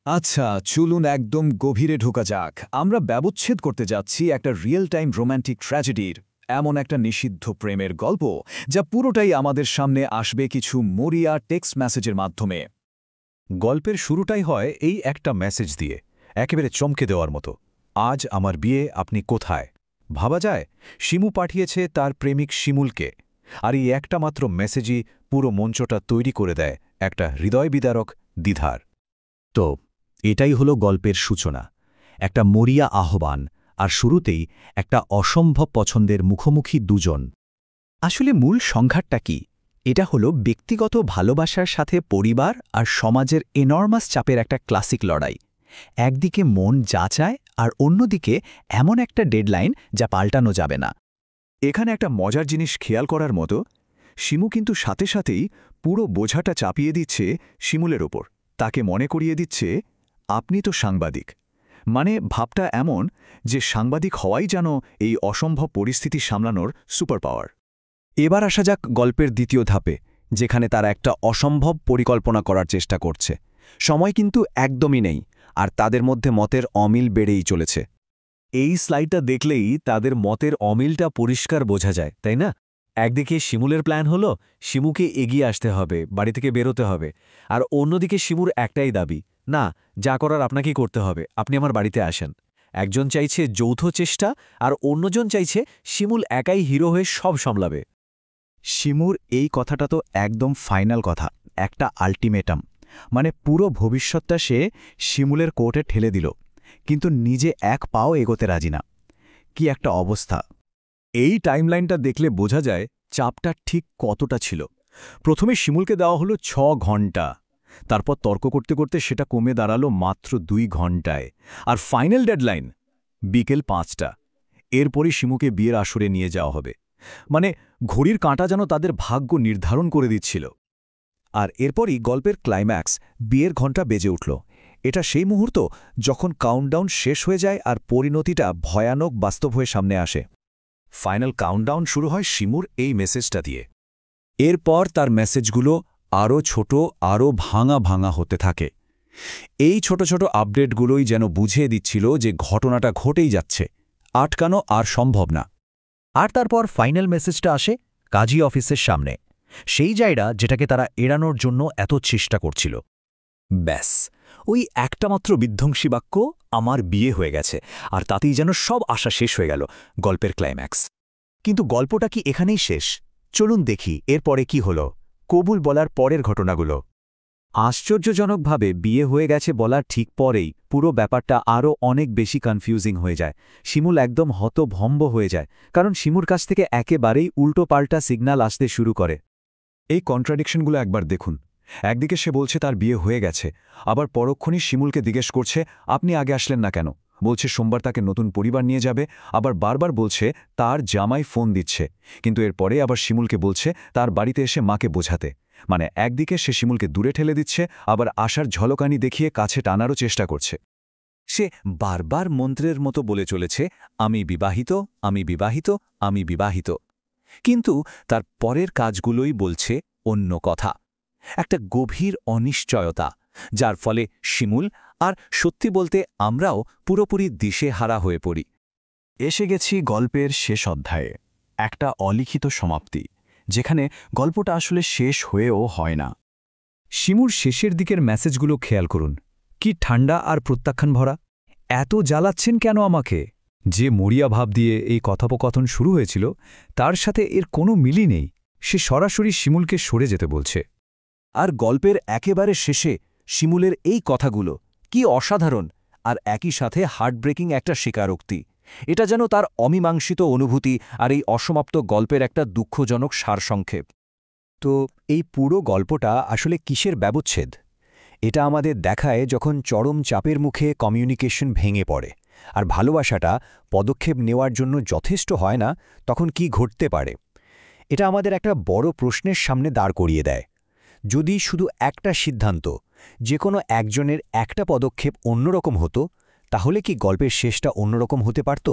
আচ্ছা, চলুন একদম গভীরে ঢোকা যাক। আমরা ব্যবচ্ছেদ করতে যাচ্ছি একটা রিয়েল টাইম রোম্যান্টিক ট্র্যাজেডির, এমন একটা নিষিদ্ধ প্রেমের গল্প যা পুরোটাই আমাদের সামনে আসবে কিছু মরিয়া টেক্সট মেসেজের মাধ্যমে। গল্পের শুরুটাই হয় এই একটা মেসেজ দিয়ে, একেবারে চমকে দেওয়ার মতো। আজ আমার বিয়ে, আপনি কোথায়? ভাবা যায় শিমু পাঠিয়েছে তার প্রেমিক শিমুলকে, আর এই একটা মাত্র মেসেজই পুরো মঞ্চটা তৈরি করে দেয় একটা হৃদয়বিদারক দ্বিধার। তো এটাই হলো গল্পের সূচনা, একটা মরিয়া আহ্বান, আর শুরুতেই একটা অসম্ভব পছন্দের মুখোমুখি দুজন। আসলে মূল সংঘাতটা কি? এটা হলো ব্যক্তিগত ভালোবাসার সাথে পরিবার আর সমাজের এনর্মাস চাপের একটা ক্লাসিক লড়াই। একদিকে মন যা চায়, আর অন্যদিকে এমন একটা ডেডলাইন যা পাল্টানো যাবে না। এখানে একটা মজার জিনিস খেয়াল করার মতো, শিমু কিন্তু সাথে সাথেই পুরো বোঝাটা চাপিয়ে দিচ্ছে শিমুলের ওপর। তাকে মনে করিয়ে দিচ্ছে, আপনি তো সাংবাদিক। মানে ভাবটা এমন যে সাংবাদিক হওয়াই যেন এই অসম্ভব পরিস্থিতি সামলানোর সুপার পাওয়ার। এবার আসা যাক গল্পের দ্বিতীয় ধাপে, যেখানে তারা একটা অসম্ভব পরিকল্পনা করার চেষ্টা করছে। সময় কিন্তু একদমই নেই, আর তাদের মধ্যে মতের অমিল বেড়েই চলেছে। এই স্লাইডটা দেখলেই তাদের মতের অমিলটা পরিষ্কার বোঝা যায়, তাই না? একদিকে শিমুলের প্ল্যান হলো শিমুকে এগিয়ে আসতে হবে, বাড়ি থেকে বেরোতে হবে, আর অন্যদিকে শিমুর একটাই দাবি, না, যা করার আপনাকেই করতে হবে, আপনি আমার বাড়িতে আসেন। একজন চাইছে যৌথ চেষ্টা, আর অন্যজন চাইছে শিমুল একাই হিরো হয়ে সব সামলাবে। শিমুর এই কথাটা তো একদম ফাইনাল কথা, একটা আল্টিমেটাম। মানে পুরো ভবিষ্যৎটা সে শিমুলের কোর্টে ঠেলে দিল, কিন্তু নিজে এক পাও এগোতে রাজি না। কি একটা অবস্থা! এই টাইমলাইনটা দেখলে বোঝা যায় চাপটা ঠিক কতটা ছিল। প্রথমে শিমুলকে দেওয়া হলো ৬ ঘণ্টা, তারপর তর্ক করতে করতে সেটা কমে দাঁড়ালো মাত্র ২ ঘণ্টায়, আর ফাইনাল ডেডলাইন বিকেল ৫টা। এরপরই শিমুকে বিয়ের আসরে নিয়ে যাওয়া হবে। মানে ঘড়ির কাঁটা যেন তাদের ভাগ্য নির্ধারণ করে দিচ্ছিল। আর এরপরই গল্পের ক্লাইম্যাক্স, বিয়ের ঘণ্টা বেজে উঠল। এটা সেই মুহূর্ত যখন কাউন্টডাউন শেষ হয়ে যায় আর পরিণতিটা ভয়ানক বাস্তব হয়ে সামনে আসে। ফাইনাল কাউন্টডাউন শুরু হয় শিমুর এই মেসেজটা দিয়ে। এরপর তার মেসেজগুলো আরও ছোট, আরও ভাঙা ভাঙা হতে থাকে। এই ছোট ছোট আপডেটগুলোই যেন বুঝিয়ে দিচ্ছিল যে ঘটনাটা ঘটেই যাচ্ছে, আটকানো আর সম্ভব না। আর তারপর ফাইনাল মেসেজটা আসে কাজী অফিসের সামনে, সেই জায়গা যেটাকে তারা এড়ানোর জন্য এত চেষ্টা করছিল। ব্যাস, ওই একটা মাত্র বিধ্বংসী বাক্য, আমার বিয়ে হয়ে গেছে, আর তাতেই যেন সব আশা শেষ হয়ে গেল। গল্পের ক্লাইম্যাক্স। কিন্তু গল্পটা কি এখানেই শেষ? চলুন দেখি এরপরে কি হলো, কবুল বলার পরের ঘটনাগুলো। আশ্চর্যজনকভাবে বিয়ে হয়ে গেছে বলার ঠিক পরেই পুরো ব্যাপারটা আরও অনেক বেশি কনফিউজিং হয়ে যায়। শিমুল একদম হতভম্ব হয়ে যায়, কারণ শিমুর কাছ থেকে একেবারেই উল্টোপাল্টা সিগন্যাল আসতে শুরু করে। এই কন্ট্রাডিকশনগুলো একবার দেখুন। একদিকে সে বলছে তার বিয়ে হয়ে গেছে, আবার পরক্ষণই শিমুলকে জিজ্ঞেস করছে, আপনি আগে আসলেন না কেন? বলছে সোমবার তাকে নতুন পরিবার নিয়ে যাবে, আবার বারবার বলছে তার জামাই ফোন দিচ্ছে, কিন্তু এরপরে আবার শিমুলকে বলছে তার বাড়িতে এসে মাকে বোঝাতে। মানে একদিকে সে শিমুলকে দূরে ঠেলে দিচ্ছে, আবার আশার ঝলকানি দেখিয়ে কাছে টানারও চেষ্টা করছে। সে বারবার মন্ত্রের মতো বলে চলেছে, আমি বিবাহিত, আমি বিবাহিত, আমি বিবাহিত। কিন্তু তার পরের কাজগুলোই বলছে অন্য কথা, একটা গভীর অনিশ্চয়তা, যার ফলে শিমুল আর সত্যি বলতে আমরাও পুরোপুরি দিশেহারা হয়ে পড়ি। এসে গেছি গল্পের শেষ অধ্যায়ে, একটা অলিখিত সমাপ্তি, যেখানে গল্পটা আসলে শেষ হয়েও হয় না। শিমুর শেষের দিকের মেসেজগুলো খেয়াল করুন, কি ঠান্ডা আর প্রত্যাখ্যান ভরা। এত জ্বালাচ্ছেন কেন আমাকে? যে মরিয়া ভাব দিয়ে এই কথোপকথন শুরু হয়েছিল, তার সাথে এর কোনো মিলই নেই। সে সরাসরি শিমুলকে সরে যেতে বলছে। আর গল্পের একেবারে শেষে শিমুলের এই কথাগুলো কি অসাধারণ, আর একই সাথে হার্টব্রেকিং একটা স্বীকারোক্তি। এটা যেন তার অমীমাংসিত অনুভূতি আর এই অসমাপ্ত গল্পের একটা দুঃখজনক সারসংক্ষেপ। তো এই পুরো গল্পটা আসলে কিসের ব্যবচ্ছেদ? এটা আমাদের দেখায় যখন চরম চাপের মুখে কমিউনিকেশন ভেঙে পড়ে, আর ভালোবাসাটা পদক্ষেপ নেওয়ার জন্য যথেষ্ট হয় না, তখন কি ঘটতে পারে। এটা আমাদের একটা বড় প্রশ্নের সামনে দাঁড় করিয়ে দেয়। যদি শুধু একটা সিদ্ধান্ত, যে কোনো একজনের একটা পদক্ষেপ অন্যরকম হতো, তাহলে কি গল্পের শেষটা অন্যরকম হতে পারত?